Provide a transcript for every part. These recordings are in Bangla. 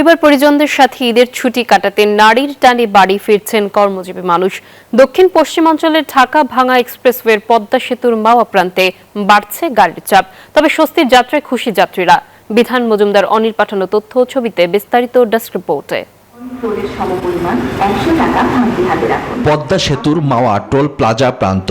পরিবার পরিজনদের সাথে ঈদের ছুটি কাটাতে নারীর টানে বাড়ি ফিরছেন কর্মজীবী মানুষ। দক্ষিণ পশ্চিমাঞ্চলের ঢাকা ভাঙা এক্সপ্রেসওয়ের পদ্মা সেতুর মাওয়া প্রান্তে বাড়ছে গাড়ির চাপ। তবে স্বস্তির যাত্রায় খুশি যাত্রীরা। বিধান মজুমদার অনিল পাঠানো তথ্য ও ছবিতে বিস্তারিত ডেস্ক রিপোর্টে। পদ্মা সেতুর মাওয়া টোল প্লাজা প্রান্ত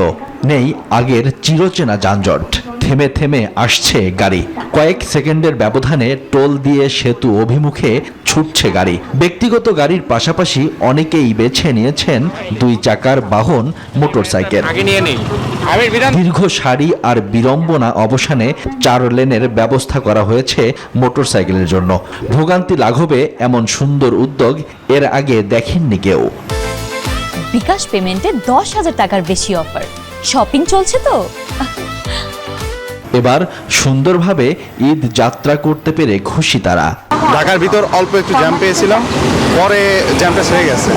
নেই আগের চিরচেনা যানজট। থেমে থেমে আসছে গাড়ি, কয়েক সেকেন্ডের ব্যবধানে টোল দিয়ে সেতু অভিমুখে ছুটছে গাড়ি। ব্যক্তিগত গাড়ির পাশাপাশি অনেকেই বেছে নিয়েছেন দুই চাকার বাহন মোটরসাইকেল। দীর্ঘ সারি আর বিড়ম্বনা অবসানে 4 লেনের ব্যবস্থা করা হয়েছে মোটরসাইকেলের জন্য। ভোগান্তি লাঘবে এমন সুন্দর উদ্যোগ এর আগে দেখেননি কেউ। বিকাশ পেমেন্টে 10,000 টাকার বেশি অফার। শপিং চলছে তো। এবার সুন্দরভাবে ঈদ যাত্রা করতে পেরে খুশি তারা। ঢাকার ভিতর অল্প একটু জ্যাম পেয়েছিলাম, পরে জ্যামটা সেরে গেছে।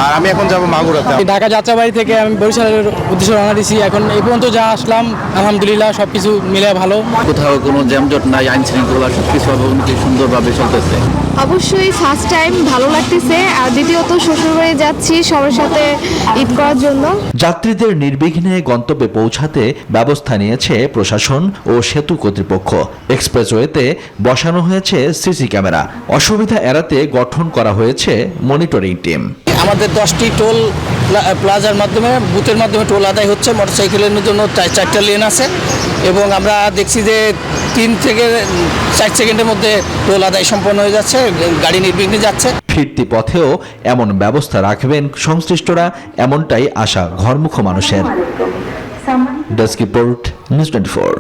আর আমি এখন যাব মাগুরাতে। ঢাকা যাত্রাবাড়ি থেকে আমি বরিশালের উদ্দেশ্যে রওনা দিয়েছি। এখন এই পর্যন্ত যা আসলাম, আলহামদুলিল্লাহ সবকিছু মিলে ভালো। কোথাও কোনো জ্যামজট নাই, আইন শৃঙ্খলা সবকিছু সুন্দরভাবে চলতেছে। অবশ্যই ফার্স্ট টাইম ভালো লাগতেছে, আর দ্বিতীয়ত শ্বশুরবাড়ি যাচ্ছি সবার সাথে ঈদ করার জন্য। যাত্রীদের নির্বিঘ্নে গন্তব্যে পৌঁছাতে ব্যবস্থা নিয়েছে প্রশাসন ও সেতু কর্তৃপক্ষ। এক্সপ্রেসওয়েতে বসানো হয়েছে সিসি ক্যামেরা। অসুবিধা এড়াতে গঠন করা হয়েছে মনিটরিং টিম। আমাদের 10টি টোল প্লাজার মাধ্যমে বুথের মাধ্যমে টোল আদায় হচ্ছে। মোটরসাইকেলের জন্য 4টা লেন আছে এবং আমরা দেখছি যে 3 থেকে 4 সেকেন্ডের মধ্যে টোল আদায় সম্পন্ন হয়ে যাচ্ছে, গাড়ি নির্বিঘ্নে যাচ্ছে। ফিরতি পথেও এমন ব্যবস্থা রাখবেন সংশ্লিষ্টরা, এমনটাই আশা ঘরমুখ মানুষের। Desk report, news 24।